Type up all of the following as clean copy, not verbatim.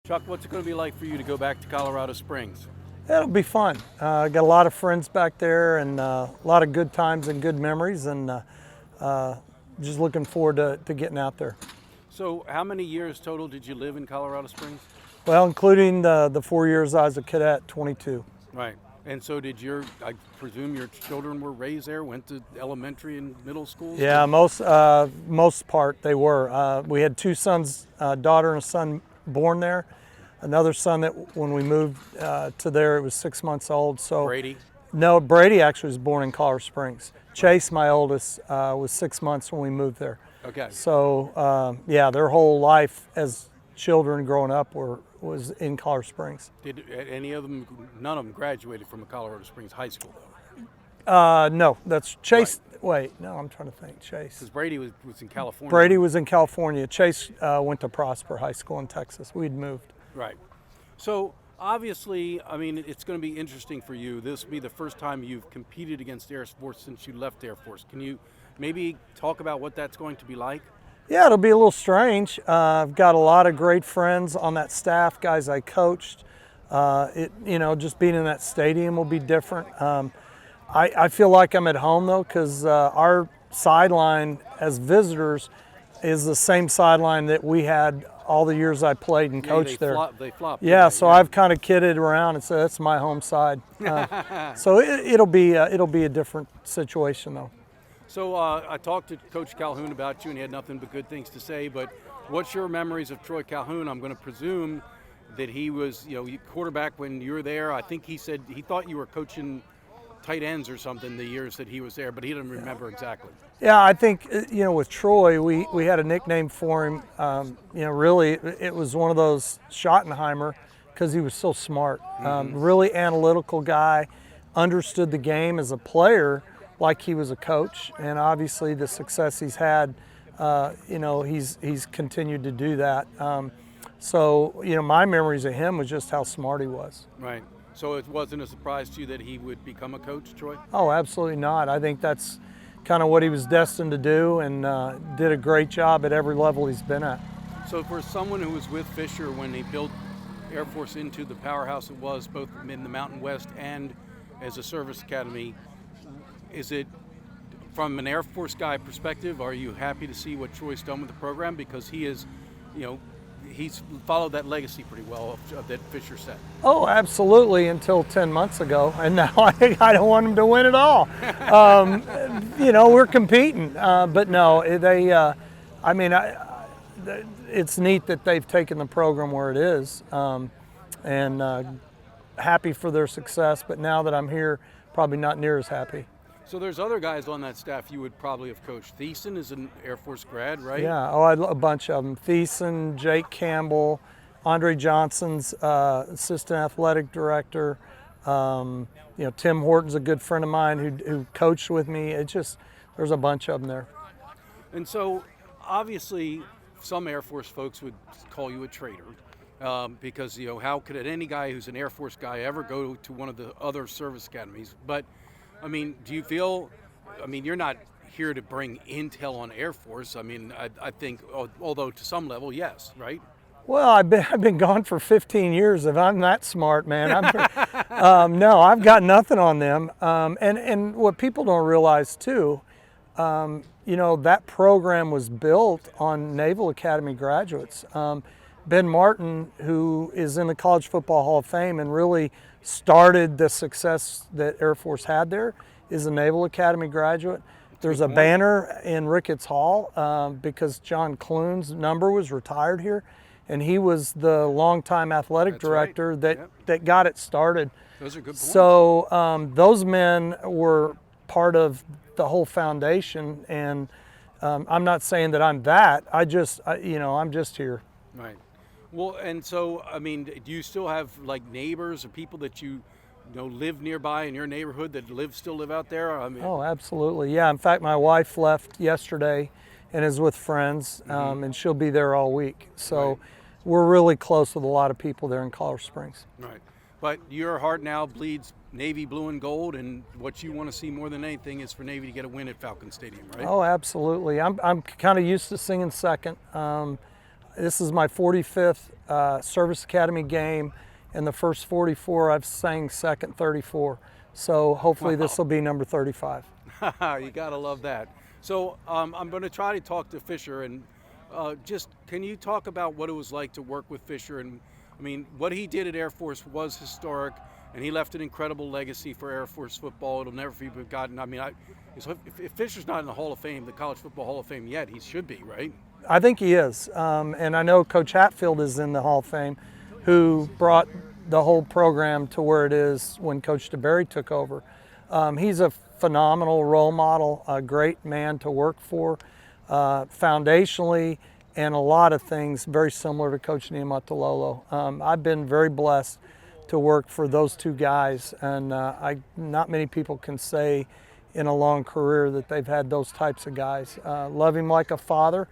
Chuck, what's it going to be like for you to go back to Colorado Springs? It'll be fun. I got a lot of friends back there and a lot of good times and good memories, and just looking forward to getting out there. So how many years total did you live in Colorado Springs? Well, including the 4 years I was a cadet, 22. Right. And so I presume your children were raised there, went to elementary and middle schools? Yeah, most part they were. We had two sons, a daughter and a son born there. Another son that when we moved to there, it was 6 months old. So Brady? No, Brady actually was born in Colorado Springs. Chase, my oldest, was 6 months when we moved there. Okay. So yeah, their whole life as children growing up was in Colorado Springs. Did any of them, none of them graduated from a Colorado Springs high school though? No, that's Chase. Right. Wait, no, I'm trying to think. Chase. Because Brady was in California. Brady was in California. Chase went to Prosper High School in Texas. We'd moved. Right. So obviously, I mean, it's going to be interesting for you. This will be the first time you've competed against Air Force since you left Air Force. Can you maybe talk about what that's going to be like? Yeah, it'll be a little strange. I've got a lot of great friends on that staff, guys I coached. Just being in that stadium will be different. I feel like I'm at home though, because our sideline as visitors is the same sideline that we had all the years I played and coached there. They flop. Yeah, so I've kind of kidded around and said that's my home side. So it'll be a different situation though. So I talked to Coach Calhoun about you, and he had nothing but good things to say. But what's your memories of Troy Calhoun? I'm going to presume that he was, quarterback when you were there. I think he said he thought you were coaching tight ends or something the years that he was there, but he didn't remember exactly. Yeah, I think, with Troy, we had a nickname for him. Really, it was one of those Schottenheimer because he was so smart. Really analytical guy, understood the game as a player like he was a coach, and obviously the success he's had, he's continued to do that. So my memories of him was just how smart he was. Right. So it wasn't a surprise to you that he would become a coach, Troy? Oh, absolutely not. I think that's kind of what he was destined to do, and did a great job at every level he's been at. So for someone who was with Fisher when they built Air Force into the powerhouse it was, both in the Mountain West and as a service academy, is it, from an Air Force guy perspective, are you happy to see what Troy's done with the program? Because he is, he's followed that legacy pretty well that Fisher set. Oh, absolutely, until 10 months ago, and now I don't want him to win at all. We're competing, but no, it's neat that they've taken the program where it is, and happy for their success, but now that I'm here, probably not near as happy. So there's other guys on that staff you would probably have coached. Thiessen is an Air Force grad, right? Yeah, a bunch of them. Thiessen, Jake Campbell, Andre Johnson's assistant athletic director. Tim Horton's a good friend of mine who coached with me. There's a bunch of them there. And so obviously some Air Force folks would call you a traitor because, how could any guy who's an Air Force guy ever go to one of the other service academies? But do you feel, you're not here to bring intel on Air Force. I think, although to some level, yes, right? Well, I've been gone for 15 years. If I'm that smart, man, no, I've got nothing on them. And what people don't realize too, that program was built on Naval Academy graduates. Ben Martin, who is in the College Football Hall of Fame and really started the success that Air Force had there, is a Naval Academy graduate. There's a banner in Ricketts Hall because John Clune's number was retired here, and he was the longtime athletic director that got it started. Those are good points. So those men were part of the whole foundation, and I'm not saying that I'm that. I'm just here. Right. Well, and so, do you still have neighbors or people that you live nearby in your neighborhood that still live out there? Oh, absolutely. Yeah. In fact, my wife left yesterday and is with friends, and she'll be there all week. So we're really close with a lot of people there in Colorado Springs. Right. But your heart now bleeds Navy blue and gold, and what you want to see more than anything is for Navy to get a win at Falcon Stadium, right? Oh, absolutely. I'm kind of used to singing second. This is my 45th Service Academy game. In the first 44, I've sang second 34. So hopefully this will be number 35. You gotta love that. So I'm going to try to talk to Fisher, and just can you talk about what it was like to work with Fisher? And I mean, what he did at Air Force was historic, and he left an incredible legacy for Air Force football. It'll never be forgotten. I mean, if Fisher's not in the Hall of Fame, the College Football Hall of Fame yet, he should be, right? I think he is, and I know Coach Hatfield is in the Hall of Fame, who brought the whole program to where it is when Coach DeBerry took over. He's a phenomenal role model, a great man to work for, foundationally, and a lot of things very similar to Coach Niumatalolo. I've been very blessed to work for those two guys, and not many people can say in a long career that they've had those types of guys. Love him like a father.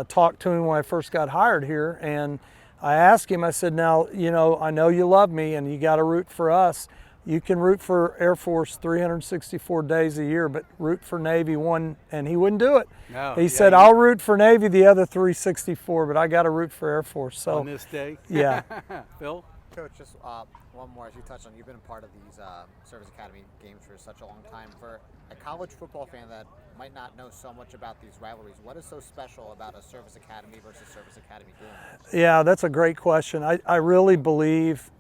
Talked to him when I first got hired here, and I asked him, I said, now, you know, I know you love me and you got to root for us. You can root for Air Force 364 days a year, but root for Navy one, and he wouldn't do it. No, he said, I'll root for Navy the other 364, but I got to root for Air Force. So on this day? Yeah. Phil? Coach, just one more, as you touched on, you've been a part of these Service Academy games for such a long time. For a college football fan that might not know so much about these rivalries, what is so special about a Service Academy versus Service Academy game? Yeah, that's a great question. I really believe,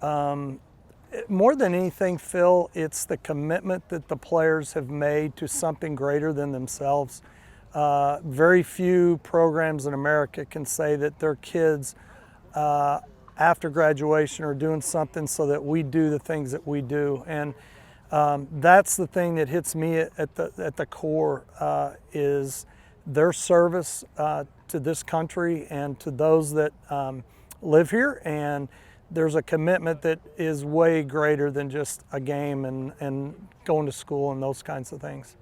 more than anything, Phil, it's the commitment that the players have made to something greater than themselves. Very few programs in America can say that their kids after graduation are doing something so that we do the things that we do. And that's the thing that hits me at the core, is their service to this country and to those that live here. And there's a commitment that is way greater than just a game and going to school and those kinds of things.